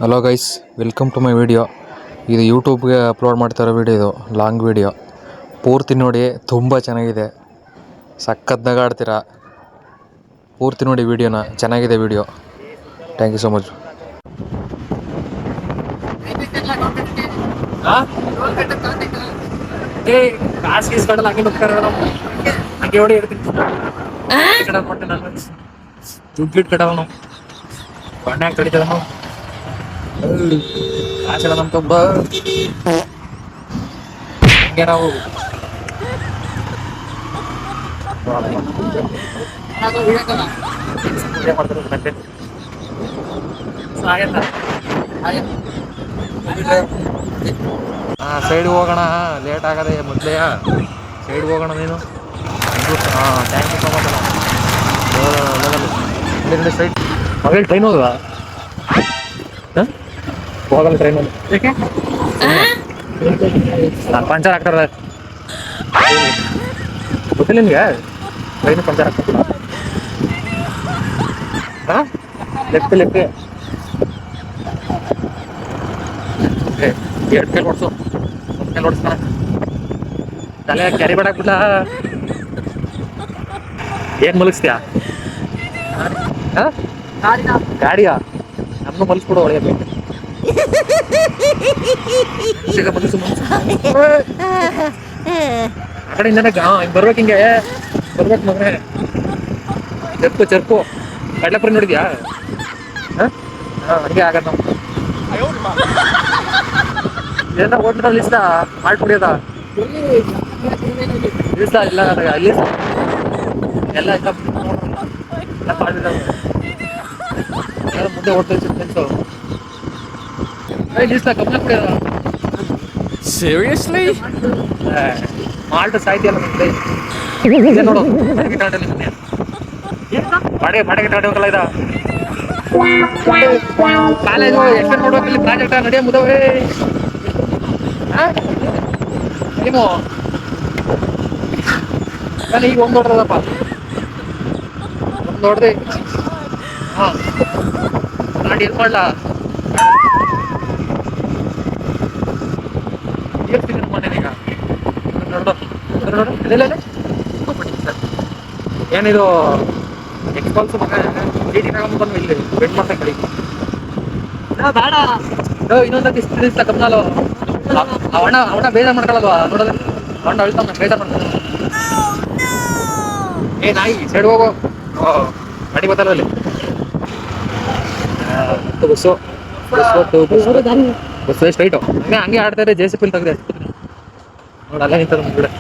Hello guys, welcome to my video. ಇದು ಯೂಟ್ಯೂಬ್ಗೆ upload ಮಾಡ್ತಾರೋ ವಿಡಿಯೋ. ಇದು ಲಾಂಗ್ ವಿಡಿಯೋ ಪೂರ್ತಿ ನೋಡಿ, ತುಂಬ ಚೆನ್ನಾಗಿದೆ. ಸಖತ್ನಾಗ ಆಡ್ತೀರಾ. ಪೂರ್ತಿ ನೋಡಿ ವಿಡಿಯೋನ, ಚೆನ್ನಾಗಿದೆ video. Thank you so much. ಕಾಸು ಗೀಸ್ಕೊಂಡಲ್ಲ, ಹಂಗೆ ನುಗ್ತಾರೆ ಹಂಗೆ ಹೊಡಿ ಇರ್ತೀನಿ. ದುಡ್ಡು ಕಟ್ಟವ ನಾವು ಬಣ್ಣಾಗ ಕಡಿತದ ನಾವು ಕಾಸೆಲ್ಲ ನಮ್ ತುಂಬ ಹಂಗೆ ನಾವು ಮಾಡ್ತಾರೆ. ಸೈಡ್ ಹೋಗೋಣ, ಲೇಟ್ ಆಗದೆ ಮೊದಲೇ. ಸೈಡ್ ಹೋಗೋಣ ನೀನು. ಥ್ಯಾಂಕ್ ಯು ಸೊ ಮಚ್ ಅಣ್ಣ. ಸೈಡ್ ಮಗಳು ಟ್ರೈನ್ ಹೋದ ಹೋಗಲ್ಲ ಟ್ರೈನ್ ಏಕೆ ಪಂಚರ್ ಆಗ್ತಾರ ಗೊತ್ತಿಲ್ಲ ನಿಮ್ಗೆ. ಟ್ರೈನ್ ಪಂಚರ್ ಆಗ್ತಾರ. ಲೆಫ್ಟ್ ಲೆಫ್ಟ್ ಎರಡು ಕೈಲಿ ಓಡಿಸು. ಒಂದು ಕೈಲಿ ಓಡಿಸ್ತಾನ ತಲೆ ಕ್ಯಾರಿ ಬೇಡ ಹಾಕ್ಬಿಟ್ಲ. ಏನ್ ಮಲಗಿಸ್ತೀಯ? ಗಾಡಿಯಾ? ನಮ್ನು ಮಲಗಿಸ್ಬಿಡು ಒಳಗೆ. ಆ ಕಡೆಯಿಂದಾನೆ ಬರ್ಬೇಕು, ಹಿಂಗೆ ಬರ್ಬೇಕು ಮಗನೇ. ಚರ್ಪು ಚರ್ಪು ಕಡ್ಲೆಪುರಿ ನೋಡಿದ್ಯಾ? ಹಂಗೆ ಆಗತ್ತ ನಾವು. ಏನ ಹೋಟ್ಲಲ್ಲಿ ಇಷ್ಟ ಮಾಡ್ಕೊಡಿಯೋದ ಇಷ್ಟ ಇಲ್ಲ ಅಲ್ಲಿ ಎಲ್ಲ ಮುಂದೆ ಓಡ್ತಾ Seriously? ಮಾಲ್ಟ ಸಾಯ್ತಿಯಲ್ಲ ಮುಂದೆ ನೋಡು. ಬಾಡಿಗೆ ಟಾಟೆ ಹೋಗಲ್ಲ ಇದ ಕಾಲೇಜು ಎಷ್ಟು ನೋಡ್ಬೇಕಲ್ಲಿ ಪ್ರಾಜೆಕ್ಟ್ ನಡೆಯ ಮುದವೇ. ನೀವು ನಾನು ಈಗ ಒಂದು ನೋಡ್ರದಪ್ಪ, ಒಂದು ನೋಡ್ದೆ. ಗಾಡಿ ಇದು ಮಾಡಲ ಮನೇನೀಗ ನೋಡು ಏನಿದು ಎಕ್ಸ್ಪಾಲ್ಸ್ ಮಗ ಜೀಟಿ ತಗೊಂಡು ಇಲ್ಲಿ ವೆಟ್ ಮಾಡ್ತಾ ಕಡಿ ಬೇಡ. ಇನ್ನೊಂದು ಇಷ್ಟ ಕಮ್ನಾಲು ಅವಣ ಬೇಜಾರು ಮಾಡ್ಕೊಳ್ಳಲ್ವಾ ನೋಡೋದು. ಅವಣ್ಣ ಅಳ್ತಾವ ಬೇಜಾರು ಮಾಡ್ಕೊಳ್ಳ. ನಾಯಿ ಸೈಡ್ ಹೋಗೋ. ಗಾಡಿ ಗೊತ್ತಲ್ಲ ಅಲ್ಲಿ ಬಸ್ಸು ಬಸ್ಸು ಸ್ಟ್ರೈಟು ಹಂಗೆ ಆಡ್ತಾರೆ. JCB ತೆಗ್ದೆ ನೋಡಿ, ಅಲ್ಲೇ ನಿಂತದ ಮುಂದ್ಗಡೆ.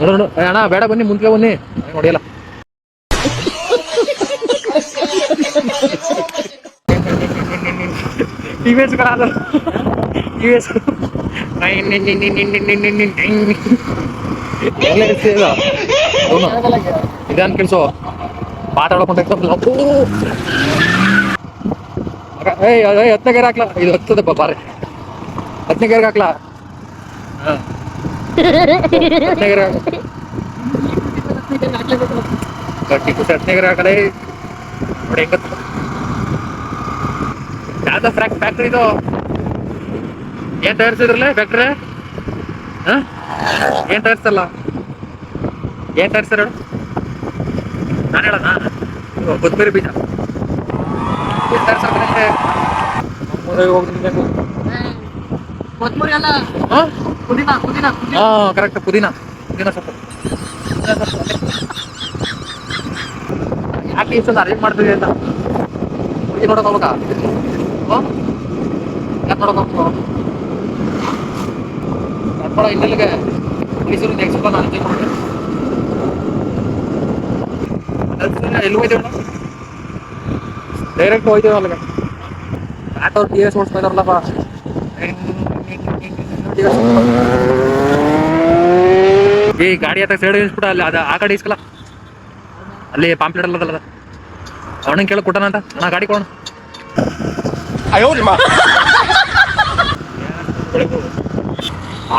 ನೋಡು ಅಣ್ಣ, ಬೇಡ ಬನ್ನಿ, ಮುಂದೆ ಬನ್ನಿ, ನೋಡಿಯಲ್ಲ. TVS ಇದಾನ್ ಕೆಲ್ಸೋ ಪಾಠ ಹೇಳ್ಕೊಂಡ ಹತ್ತನೇ ಗೇರ್ ಹಾಕ್ಲಾ. ಇದು ಹತ್ತದಪ್ಪ ಬಾರೆ, ಹತ್ತನೇ ಗೇರ್ಗೆ ಹಾಕ್ಲಾ. ಹತ್ತನೇ ಗೇರ್ ಹತ್ತನೇ ಗೇರ್ ಹಾಕಲೇ ನೋಡಿ. ಹೆಂಗ ಯಾವ್ದ ಫ್ಯಾಕ್ಟ್ರಿ ಇದು? ಏನ್ ತಯಾರಿಸಿದ್ರಲ್ಲ ಫ್ಯಾಕ್ಟ್ರಿ? ಏನ್ ತಯಾರಿಸಲ್ಲ? ಏನ್ ತಯಾರಿಸ್ತಾರ ನಾನು ಹೇಳೋಣ. ಕೊತ್ತಂಬರಿ ಬೀಜ ಕರೆಕ್ಟ್. ಪುದೀನ ಸೊಪ್ಪು ಯಾಕೆ ಇಷ್ಟೊಂದು ಅರೇಂಜ್ ಮಾಡ್ತಿದೆ ಅಂತ ನೋಡಕ್ ಹೋಗ್ಬೇಕಾ? ಯಾಕೆ ನೋಡಕ್ ಹೋಗ್ಬೇಕು? ಕಟ್ಪಡ ಇನ್ನೆಲ್ಲಿಗೆ ಮೈಸೂರು ನೆಕ್ಸ್ಟ್ ನಾನು ಎಲ್ಲಿ ಹೋಯ್ತೇವ? ಡೈರೆಕ್ಟ್ ಹೋಯ್ತೇವ ಅಲ್ಲಿಗೆ. ಆಟೋ TVS ಓಡಿಸ್ತಾ ಇದಾರಲ್ಲಪ್ಪ. ಈ ಗಾಡಿ ಹತ್ತ ಸೈಡ್ ಇಸ್ಬಿಟ್ಟ ಅಲ್ಲಿ, ಅದು ಆ ಕಡೆ ಇಸ್ಕಲ್ಲ. ಅಲ್ಲಿ ಪಾಂಪ್ಲೆಟ್ ಅಲ್ಲದಲ್ಲ, ಅವನಿಗೆ ಕೇಳಕ್ ಕೊಟ್ಟನ ಅಂತ. ನಾ ಗಾಡಿ ಕೊಡೋಣ.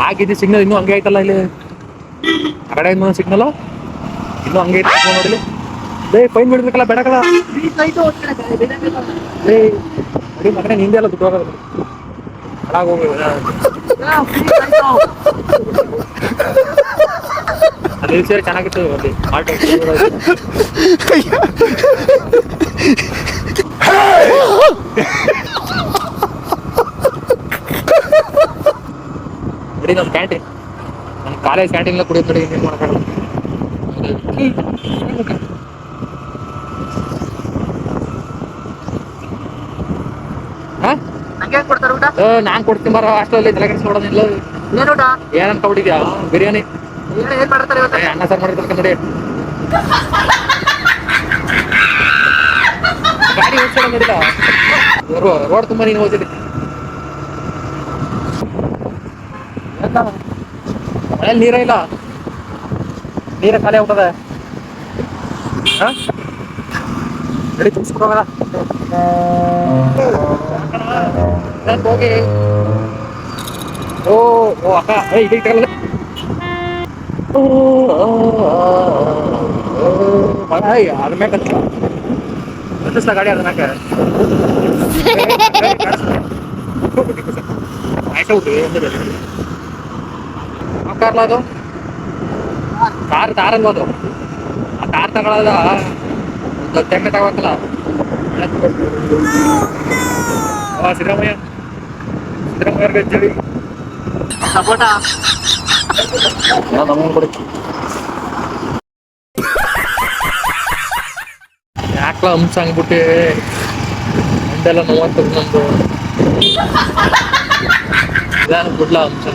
ಆಗಿದ್ದು ಸಿಗ್ನಲ್ ಇನ್ನೂ ಹಂಗೆ ಆಯ್ತಲ್ಲ ಇಲ್ಲಿ. ಆ ಕಡೆ ಸಿಗ್ನಲ್ ಇನ್ನೂ ಹಂಗೆ ಐತೆ ನೋಡಿಲಿ. ಫೈನ್ ಬಿಡ್ಬೇಕಲ್ಲ ಬೇಡಕಲ್ಲ ಮಗನೇ ನಿಂದೆ ಎಲ್ಲ ದುಡ್ಡು ಹೋಗೋದು ಹಾಳಾಗೋಗಿ ಅಲ್ಲಿ ಸೇರಿ ಚೆನ್ನಾಗಿತ್ತು ಅಲ್ಲಿ ಆಟೋ ನೋಡಿ ನಮ್ಮ ಕ್ಯಾಂಟೀನ್ ನಮ್ಮ ಕಾಲೇಜ್ ಕ್ಯಾಂಟೀನ್ ಕುಡಿಯೋದು ನೋಡಿ ಏನು ಮಾಡೋಕ್ಕಾಗಲ್ಲ ನಾನ್ ಕೊಡ್ತೀನಿ ಬರೋ ಹಾಸ್ಟೆಲ್ ತಲೆ ಕೆಡಿಸ್ಕೊಡೋದಿಲ್ಲ ಏನ್ ಅನ್ಕೊಬಿಟ್ಟಿದ್ಯಾ ಬಿರಿಯಾನಿ ಅನ್ನ ಸಾರ್ ಮಾಡಿರ್ತಾರೆ ನೋಡಿ ಗಾಡಿ ಓಡಿಸೋಣ ನೋಡಿಲ್ಲ ರೋಡ್ ತುಂಬಾ ನೀನು ಓದಿದ್ದೆ ಮನೇಲಿ ನೀರೇ ಇಲ್ಲ ನೀರೇ ಖಾಲಿ ಆಗ್ತದೆ ಗಾಡಿ ತುಂಬಿಸ್ಕೊಡೋಗಲ್ಲ ಹೋಗಿ ಓ ಓ ಅಕ್ಕ ಇದು ಇಟ್ಟಲ್ಲ ಅದ್ರ ಮ್ಯಾಕ ಗಾಡಿ ಅದ್ರ ಮ್ಯಾಕ ಕಾರ್ಲ ಅದು ಕಾರ್ ಅನ್ಬೋದು ಆ ಕಾರ್ ತಗೊಳ್ಳೋದ ಒಂದು ತೆಮ್ಮೆ ತಗೋಬೇಕಲ್ಲ ಸಿದ್ದರಾಮಯ್ಯ ಸಿದ್ದರಾಮಯ್ಯ ಸಪೋಟ ಕೊಡಿ ಯಾಕಲ ಅಂಶ ಹಂಗ್ಬಿಟ್ಟು ಮಂಡೆಲ್ಲ ನೋವಂತದ್ದು ನಮ್ದು ಇದಾನ ಬಿಡ್ಲ ಅಂಶ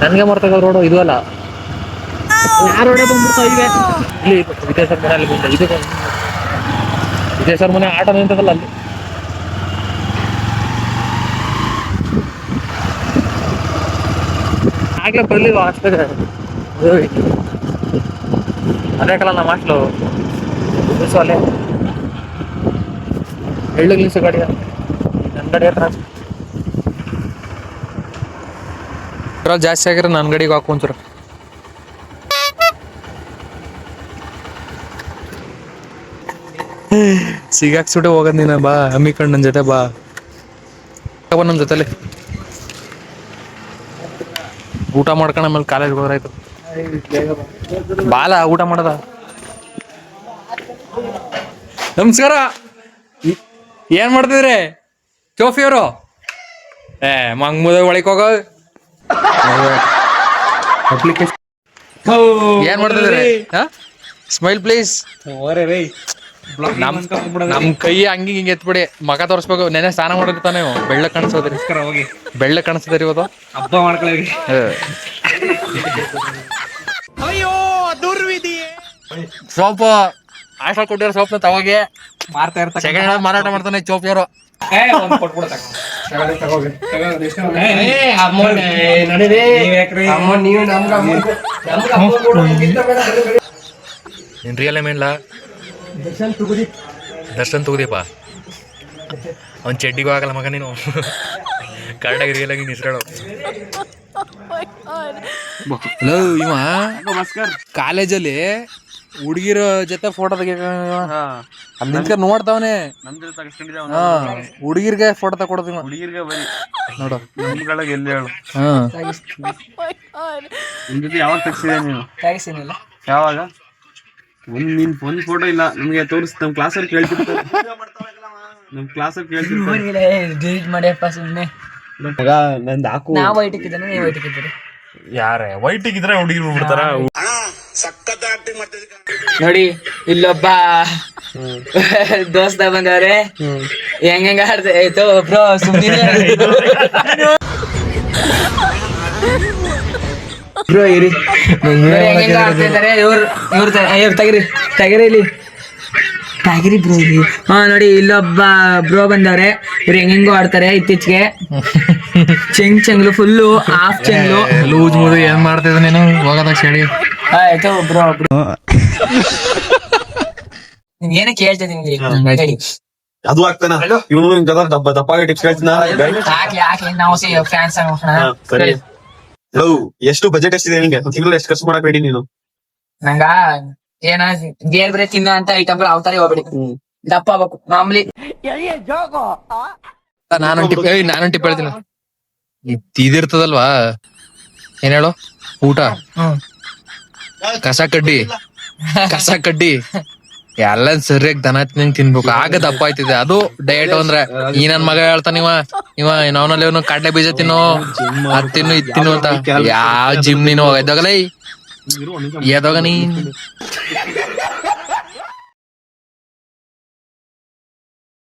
ನನ್ಗೆ ಮರ್ತಕ್ಕ ರೋಡು ಇದು ಅಲ್ಲ ಯಾರು ರೋಡೇ ಬಂದ್ಬಿಡ್ತಾವ ಇವೆ ಇಲ್ಲಿ ವಿಜಯಸರ್ ಮನೆ ಅಲ್ಲಿ ಬಂದ ಇದು ವಿಜಯಸರ್ ಮನೆ ಆಟ ನಿಂತದಲ್ಲ ಅಲ್ಲಿ ಆಗ್ಲೇ ಬರ್ಲಿಲ್ಲ ಹಾಸ್ಟೆಲ್ ಅದೇ ಕಲ್ಲ ನಮ್ಮ ಹಾಸ್ಟೆಲು ನಿಲ್ಸು ಅಲ್ಲೇ ಎಳ್ಳು ನಿಲ್ಸು ಗಾಡಿ ನನ್ನ ಗಾಡಿ ಹತ್ರ ಪೆಟ್ರೋಲ್ ಜಾಸ್ತಿ ಆಗಿರೋ ನನ್ನ ಗಾಡಿಗೆ ಹಾಕೊಂಚೂರು ಸಿಗಾಕ್ಸ್ಬಿಟ್ಟೆ ಹೋಗೋದು ನೀನು ಬಾ ಹಮ್ಮಿಕೊಂಡು ನನ್ನ ಜೊತೆ ಬಾ ನನ್ನ ಜೊತೆಲಿ ಊಟ ಮಾಡ್ಕೊಂಡು ಆಮೇಲೆ ಕಾಲೇಜ್ಗೆ ಹೋದ್ರಾಯ್ತು ಬಾಲ ಊಟ ಮಾಡದ ನಮಸ್ಕಾರ ಏನ್ ಮಾಡ್ತಿದ್ರಿ ಚೋಫಿಯವರು ಮಂಗ್ಮುದ ಒಳಕ್ ಹೋಗ ಅಪ್ಲಿಕೇಶನ್ ಏನ್ ಮಾಡ್ತಿದ್ರಿ ಸ್ಮೈಲ್ ಪ್ಲೀಸ್ ನಮ್ ಕೈ ಹಂಗಿ ಹಿಂಗೆ ಎತ್ಬಿಡಿ ಮಗ ತೋರಿಸ್ಬೇಕು ನೆನೆ ಸ್ನಾನ ಮಾಡಿರ್ತಾನೆ ಬೆಳ್ಳ ಕಾಣಿಸೋದ್ರಿ ಬೆಳ್ಳ ಕಾಣಿಸ್ತದ್ರಿ ಇವತ್ತು ಹಬ್ಬ ಮಾಡ್ಕೊಳ್ಳಿ ಸೋಪ್ ಆಶಾ ಕೊಟ್ಟಿರೋ ಸೋಪ್ನ ತಗೋಗಿ ಮಾರ್ತಾ ಇರ್ತಾರೆ ಸೆಕೆಂಡ್ ಹ್ಯಾಂಡ್ ಮಾರಾಟ ಮಾಡ್ತಾನೆ ಚೋಪಿಯವರು ನಿನ್ ರಿಯಲ್ ನೇಮ್ ಏನ್ಲ ದರ್ಶನ್ ತುಗುದೀಪ ಅವ್ನ್ ಚಡ್ಡಿಗೂ ಆಗಲ್ಲ ಮಗ ನೀನು ಕರೆಕ್ಟಾಗಿ ರಿಯಲ್ ಆಗಿ ಹೆಸರು ಹಲೋ ಇವ ಕಾಲೇಜಲ್ಲಿ ಹುಡುಗಿರ ಜೊತೆ ಫೋಟೋ ತೆಗಿ ಅಲ್ಲಿ ನಿಂತ್ಕೊಂಡು ನೋಡ್ತಾವನೆ ಹುಡುಗಿರ್ಗೆ ಫೋಟೋ ತಗೊಡೋದಿವ ಹುಡುಗಿರ್ಗೆ ಬರೀ ನೋಡು ನಮ್ಗಳಿಗೆ ಎಲ್ಲಿ ಹೇಳು ನಿಮ್ ಜೊತೆ ಯಾವಾಗ ತೆಗ್ಸಿದೆ ನೀನು ಯಾವಾಗ ಒಂದ್ ಫೋಟೋ ಇಲ್ಲ ನಮ್ಗೆ ತೋರಿಸ್ ನಮ್ ಕ್ಲಾಸಲ್ಲಿ ಕೇಳ್ತಿರ್ತಾರೆ ನಮ್ ಕ್ಲಾಸಲ್ಲಿ ಕೇಳ್ತಿರ್ತಾರೆ ಡಿಲೀಟ್ ಮಾಡಿಯಪ್ಪ ಸುಮ್ಮನೆ ಮಗ ನಂದು ಹಾಕು ನಾವು ವೈಟ್ ಇಕ್ಕಿದ್ದಾನೆ ನೀವು ವೈಟ್ ಇಕ್ಕಿದ್ದೀರಿ ಯಾರೇ ವೈಟ್ ಇದ್ರೆ ಹುಡುಗಿರು ಬಿಡ್ತಾರ ನೋಡಿ ಇಲ್ಲೊಬ್ಬ ದೋಸ್ತ ಬಂದವ್ರೆ ಹೆಂಗ ಆಡ್ತಾ ಆಯ್ತು ಬ್ರೋ ಸುಮ್ಮನೆ ಬ್ರೋ ಇರಿ ಹೆಂಗ ಆಡ್ತಾ ಇದಾರೆ ಇವ್ರು ತೆಗಿರಿ ಇಲ್ಲಿ ತಾಗಿರಿ ಬ್ರೋ ಹಾ ನೋಡಿ ಇಲ್ಲೊಬ್ಬ ಬ್ರೋ ಬಂದವ್ರೆ ಇವ್ರು ಹೆಂಗೋ ಆಡ್ತಾರೆ ಇತ್ತೀಚೆಗೆ ಚೆಂಗ್ಲು ಫುಲ್ಲು ಹಾಫ್ ಚೆಂಗ್ಲು ಲೂಸ್ ಮುದು ಏನ್ ಮಾಡ್ತಿದ್ದ ನೀನು ಹೋಗೋದಾಗ ಸೆಡಿ ಆಯ್ತು ಬ್ರೋ ನೀನ್ ಏನಕ್ಕೆ ಹೇಳ್ತಿದ್ದೀನಿ ಅದು ಆಗ್ತಾನ ಇವನು ನಿನ್ ಜೊತೆ ದಪ್ಪಾಗಿ ಟಿಪ್ಸ್ ಹೇಳ್ತೀನ ಯಾಕೆ ನಾವು ಫ್ಯಾನ್ಸ್ ಸರಿ ಎಷ್ಟು ಬಜೆಟ್ ಎಷ್ಟಿದೆ ನಿಂಗೆ ತಿಂಗಳು ಎಷ್ಟು ಖರ್ಚು ಮಾಡಕ್ ರೆಡಿ ನೀನು ನಂಗ ಏನ ಗೇರ್ ಬ್ರೇಕ್ ತಿನ್ನೋ ಅಂತ ಐಟಮ್ಗಳು ಅವತಾರ ಹೋಗ್ಬೇಡಿ, ದಪ್ಪ ಆಗ್ಬೇಕು ಮಾಮೂಲಿ. ನಾನೊಂದ್ ಟಿಪ್ ಹೇಳ್ತೀನಿ. ಇದಿರ್ತದಲ್ವಾ, ಏನ್ ಹೇಳು, ಊಟ, ಕಸ ಕಡ್ಡಿ ಎಲ್ಲ ಸರಿಯಾಗಿ ದನ ತಿನ್ಬೇಕು, ಆಗ ದಪ್ಪ ಆಯ್ತಿದೆ. ಅದು ಡಯಟ್ ಅಂದ್ರೆ ಈ ನನ್ ಮಗ ಹೇಳ್ತಾನ ಇವ ನಾವ್ನಲ್ಲಿ ಇವನು ಕಡ್ಲೆ ಬೀಜ ತಿನ್ನು, ಅದ್ ತಿನ್ನು ಇದ್ ತಿನ್ನು ಅಂತ. ಯಾವ ಜಿಮ್ ನೀನು ಎದ್ದೋಗಲೇ, ಎದ್ದೋಗ ನೀ.